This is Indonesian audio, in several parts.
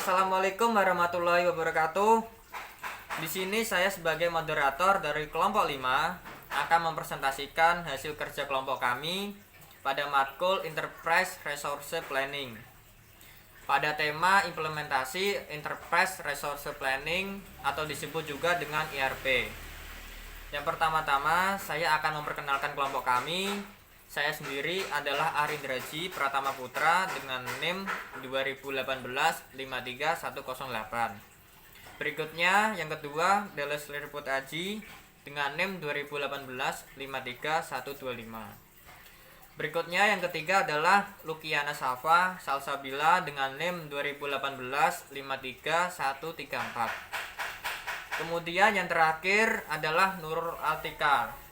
Assalamualaikum warahmatullahi wabarakatuh. Di sini saya sebagai moderator dari kelompok 5 akan mempresentasikan hasil kerja kelompok kami pada matkul Enterprise Resource Planning. Pada tema implementasi Enterprise Resource Planning atau disebut juga dengan ERP. Yang pertama-tama saya akan memperkenalkan kelompok kami. Saya sendiri adalah Arindraji Pratama Putra dengan NIM 2018-53108. Berikutnya yang kedua Deles Lirput Aji dengan NIM 2018-53125. Berikutnya yang ketiga adalah Lukiana Safa Salsabila dengan NIM 2018-53134. Kemudian yang terakhir adalah Nurul Altika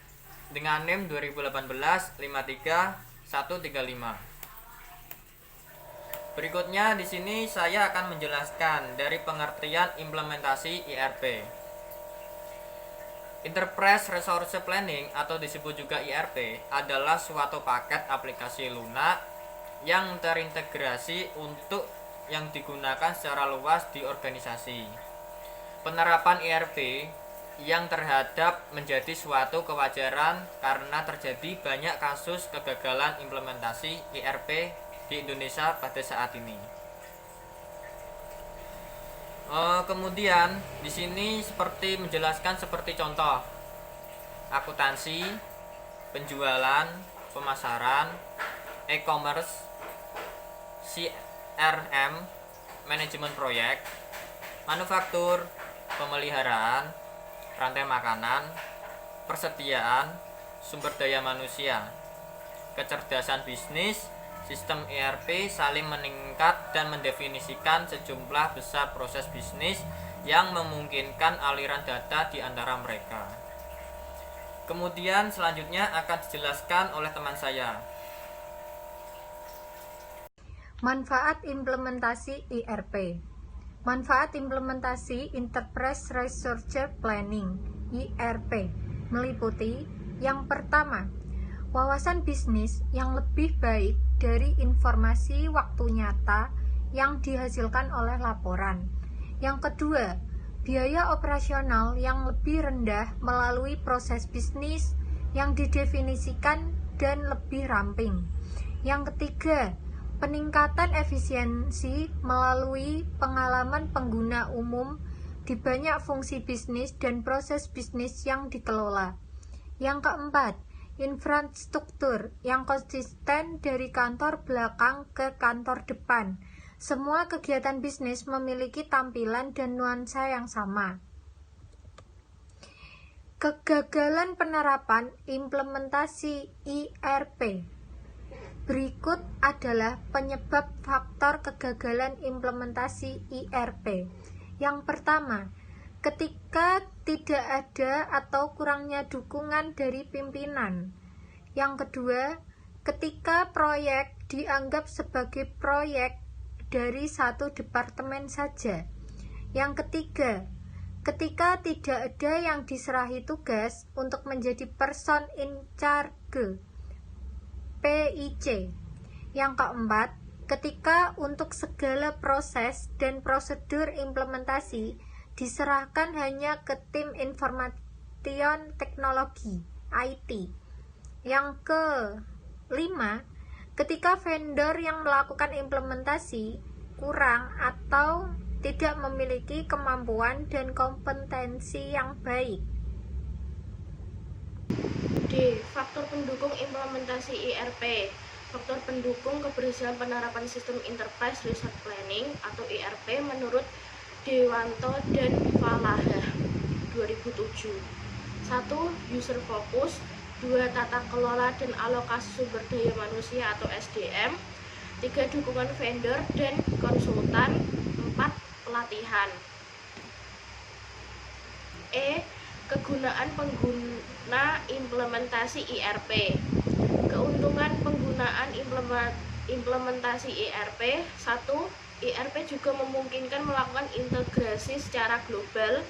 dengan NIM 2018-53135. Berikutnya di sini saya akan menjelaskan dari pengertian implementasi ERP. Enterprise Resource Planning atau disebut juga ERP adalah suatu paket aplikasi lunak yang terintegrasi untuk yang digunakan secara luas di organisasi. Penerapan ERP yang terhadap menjadi suatu kewajaran karena terjadi banyak kasus kegagalan implementasi ERP di Indonesia pada saat ini. Kemudian di sini seperti menjelaskan seperti contoh akuntansi, penjualan, pemasaran, e-commerce, CRM, manajemen proyek, manufaktur, pemeliharaan, rantai makanan, persediaan, sumber daya manusia, kecerdasan bisnis. Sistem ERP saling meningkat dan mendefinisikan sejumlah besar proses bisnis yang memungkinkan aliran data di antara mereka. Kemudian selanjutnya akan dijelaskan oleh teman saya. Manfaat implementasi ERP. Manfaat implementasi Enterprise Resource Planning (ERP) meliputi yang pertama, wawasan bisnis yang lebih baik dari informasi waktu nyata yang dihasilkan oleh laporan. Yang kedua, biaya operasional yang lebih rendah melalui proses bisnis yang didefinisikan dan lebih ramping. Yang ketiga, peningkatan efisiensi melalui pengalaman pengguna umum di banyak fungsi bisnis dan proses bisnis yang dikelola. Yang keempat, infrastruktur yang konsisten dari kantor belakang ke kantor depan. Semua kegiatan bisnis memiliki tampilan dan nuansa yang sama. Kegagalan penerapan implementasi ERP. Berikut adalah penyebab faktor kegagalan implementasi ERP. Yang pertama, ketika tidak ada atau kurangnya dukungan dari pimpinan. Yang kedua, ketika proyek dianggap sebagai proyek dari satu departemen saja. Yang ketiga, ketika tidak ada yang diserahi tugas untuk menjadi person in charge PIC. Yang keempat, ketika untuk segala proses dan prosedur implementasi diserahkan hanya ke tim information teknologi IT. Yang kelima, ketika vendor yang melakukan implementasi kurang atau tidak memiliki kemampuan dan kompetensi yang baik. D. Faktor pendukung implementasi ERP. Faktor pendukung keberhasilan penerapan sistem Enterprise Resource Planning atau ERP menurut Dewanto dan Falaha 2007. 1. User focus. 2. Tata kelola dan alokasi sumber daya manusia atau SDM. 3. Dukungan vendor dan konsultan. 4. Pelatihan. E. Kegunaan pengguna implementasi ERP. Keuntungan penggunaan implementasi ERP. 1. ERP juga memungkinkan melakukan integrasi secara global.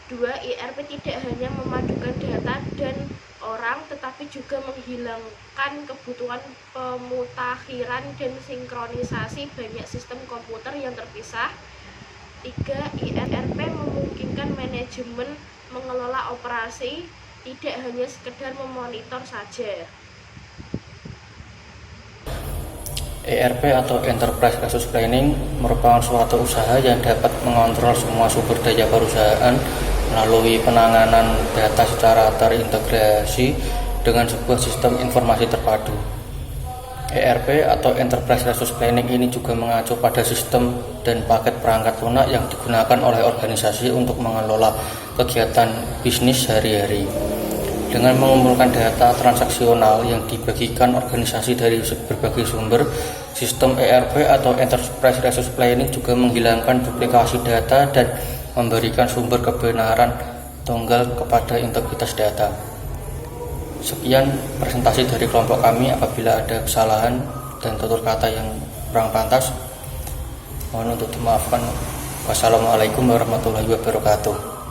2. ERP tidak hanya memadukan data dan orang, tetapi juga menghilangkan kebutuhan pemutakhiran dan sinkronisasi banyak sistem komputer yang terpisah. 3. IRP memungkinkan manajemen mengelola operasi, tidak hanya sekedar memonitor saja. ERP atau Enterprise Resource Planning merupakan suatu usaha yang dapat mengontrol semua sumber daya perusahaan melalui penanganan data secara terintegrasi dengan sebuah sistem informasi terpadu. ERP atau Enterprise Resource Planning ini juga mengacu pada sistem dan paket perangkat lunak yang digunakan oleh organisasi untuk mengelola kegiatan bisnis sehari-hari. Dengan mengumpulkan data transaksional yang dibagikan organisasi dari berbagai sumber, sistem ERP atau Enterprise Resource Planning juga menghilangkan duplikasi data dan memberikan sumber kebenaran tunggal kepada integritas data. Sekian presentasi dari kelompok kami. Apabila ada kesalahan dan tutur kata yang kurang pantas, mohon untuk dimaafkan. Wassalamualaikum warahmatullahi wabarakatuh.